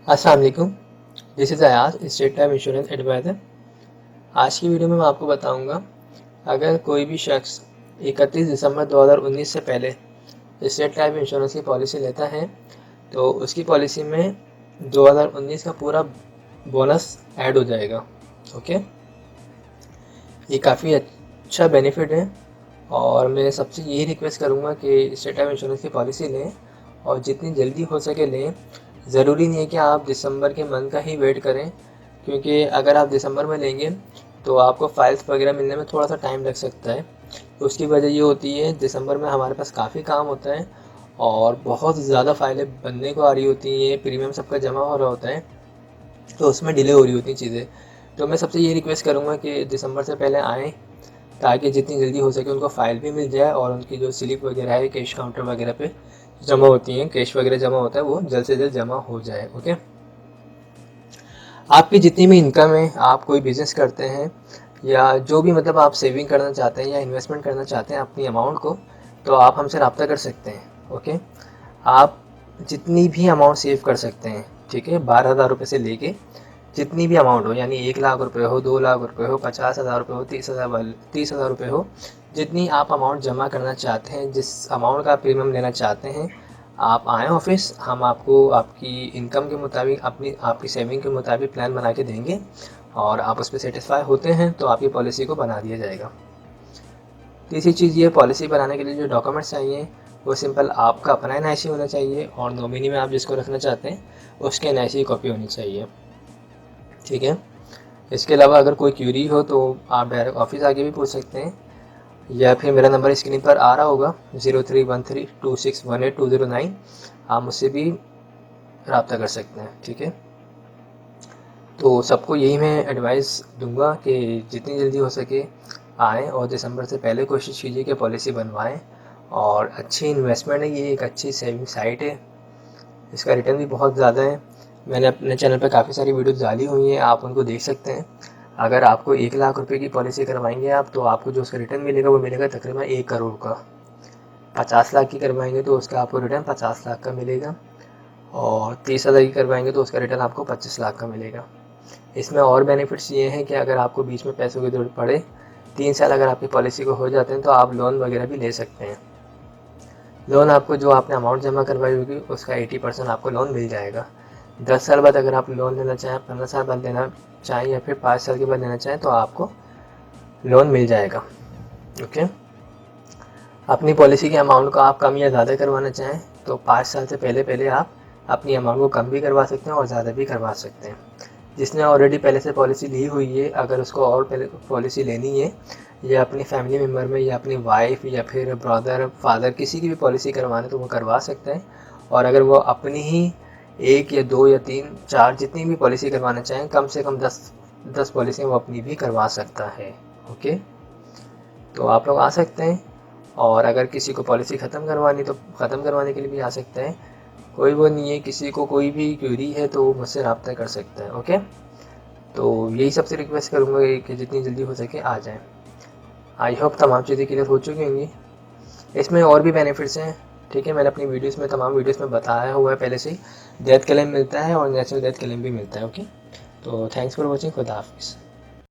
अस्सलाम वालेकुम। This is Ayaz, State Life Insurance advisor. आज की वीडियो में मैं आपको बताऊंगा, अगर कोई भी शख्स 31 दिसंबर 2019 से पहले स्टेट लाइफ इंश्योरेंस की पॉलिसी लेता है तो उसकी पॉलिसी में 2019 का पूरा बोनस ऐड हो जाएगा। ओके, ये काफ़ी अच्छा बेनिफिट है और मैं सबसे यही रिक्वेस्ट करूँगा कि स्टेट लाइफ इंश्योरेंस की पॉलिसी लें और जितनी जल्दी हो सके लें। ज़रूरी नहीं है कि आप दिसंबर के मंथ का ही वेट करें, क्योंकि अगर आप दिसंबर में लेंगे तो आपको फाइल्स वगैरह मिलने में थोड़ा सा टाइम लग सकता है। तो उसकी वजह ये होती है, दिसंबर में हमारे पास काफ़ी काम होता है और बहुत ज़्यादा फाइलें बनने को आ रही होती हैं, प्रीमियम सबका जमा हो रहा होता है, तो उसमें डिले हो रही होती हैं चीज़ें। तो मैं सबसे ये रिक्वेस्ट करूँगा कि दिसंबर से पहले आएँ, ताकि जितनी जल्दी हो सके उनको फ़ाइल भी मिल जाए और उनकी जो स्लिप वगैरह है कैश काउंटर वगैरह पे जमा होती हैं, कैश वगैरह जमा होता है, वो जल्द से जल्द जमा हो जाए। ओके, आपकी जितनी भी इनकम है, आप कोई बिज़नेस करते हैं या जो भी मतलब आप सेविंग करना चाहते हैं या इन्वेस्टमेंट करना चाहते हैं अपनी अमाउंट को, तो आप हमसे रब्ता कर सकते हैं। ओके, आप जितनी भी अमाउंट सेव कर सकते हैं, ठीक है, 12,000 रुपये से लेके जितनी भी अमाउंट हो, यानी 1 लाख रुपये हो, 2 लाख रुपये हो, 50,000 रुपये हो, 30,000 रुपये हो, जितनी आप अमाउंट जमा करना चाहते हैं, जिस अमाउंट का प्रीमियम लेना चाहते हैं, आप आएँ ऑफिस, हम आपको आपकी इनकम के मुताबिक आपकी सेविंग के मुताबिक प्लान बना के देंगे और आप उस पर सेटिस्फाई होते हैं तो आपकी पॉलिसी को बना दिया जाएगा। तीसरी चीज़ ये, पॉलिसी बनाने के लिए जो डॉक्यूमेंट्स चाहिए वो सिंपल आपका अपना NIC होना चाहिए और नॉमिनी में आप जिसको रखना चाहते हैं उसके NIC की कॉपी होनी चाहिए। ठीक है, इसके अलावा अगर कोई क्यूरी हो तो आप डायरेक्ट ऑफिस आके भी पूछ सकते हैं, या फिर मेरा नंबर स्क्रीन पर आ रहा होगा 031326182009, आप मुझसे भी रब्ता कर सकते हैं। ठीक है, तो सबको यही मैं एडवाइस दूंगा कि जितनी जल्दी हो सके आएँ और दिसंबर से पहले कोशिश कीजिए कि पॉलिसी बनवाएं। और अच्छी इन्वेस्टमेंट है, ये एक अच्छी सेविंग साइट है, इसका रिटर्न भी बहुत ज़्यादा है। मैंने अपने चैनल पर काफ़ी सारी वीडियोज़ डाली हुई हैं, आप उनको देख सकते हैं। अगर आपको 1 लाख रुपए की पॉलिसी करवाएंगे आप, तो आपको जो उसका रिटर्न मिलेगा वो मिलेगा तकरीबन 1 करोड़ का। 50 लाख की करवाएंगे तो उसका आपको रिटर्न 50 लाख का मिलेगा और 30,000 की करवाएंगे तो उसका रिटर्न आपको 25 लाख का मिलेगा। इसमें और बेनिफिट्स ये हैं कि अगर आपको बीच में पैसों की ज़रूरत पड़े, 3 साल अगर आपकी पॉलिसी को हो जाते हैं तो आप लोन वगैरह भी ले सकते हैं। लोन आपको जो आपने अमाउंट जमा करवाई होगी उसका 80% आपको लोन मिल जाएगा। 10 साल बाद अगर आप लोन लेना चाहें, 15 साल बाद लेना चाहें या फिर 5 साल के बाद लेना चाहें तो आपको लोन मिल जाएगा। ओके, अपनी पॉलिसी के अमाउंट को आप कम या ज़्यादा करवाना चाहें तो 5 साल से पहले पहले आप अपनी अमाउंट को कम भी करवा सकते हैं और ज़्यादा भी करवा सकते हैं। जिसने ऑलरेडी पहले से पॉलिसी ली हुई है, अगर उसको और पहले पॉलिसी लेनी है या अपनी फैमिली मेम्बर में या अपनी वाइफ या फिर ब्रदर फादर किसी की भी पॉलिसी करवाना है तो वो करवा सकते हैं। और अगर वो अपनी ही 1 या 2 या 3 4 जितनी भी पॉलिसी करवाना चाहें, कम से कम 10 पॉलिसी वो अपनी भी करवा सकता है। ओके, तो आप लोग आ सकते हैं और अगर किसी को पॉलिसी ख़त्म करवानी तो ख़त्म करवाने के लिए भी आ सकते हैं। कोई वो नहीं है, किसी को कोई भी क्वेरी है तो मुझसे रब्ता कर सकता है। ओके, तो यही सबसे रिक्वेस्ट करूँगा कि जितनी जल्दी हो सके आ जाएं। आई होप तमाम चीज़ें क्लियर हो चुकी होंगी। इसमें और भी बेनिफिट्स हैं, ठीक है, मैंने अपनी वीडियोस में तमाम वीडियोस में बताया हुआ है पहले से ही। डेथ क्लेम मिलता है और नेशनल डेथ क्लेम भी मिलता है। ओके, तो थैंक्स फॉर वॉचिंग, खुदा हाफिज़।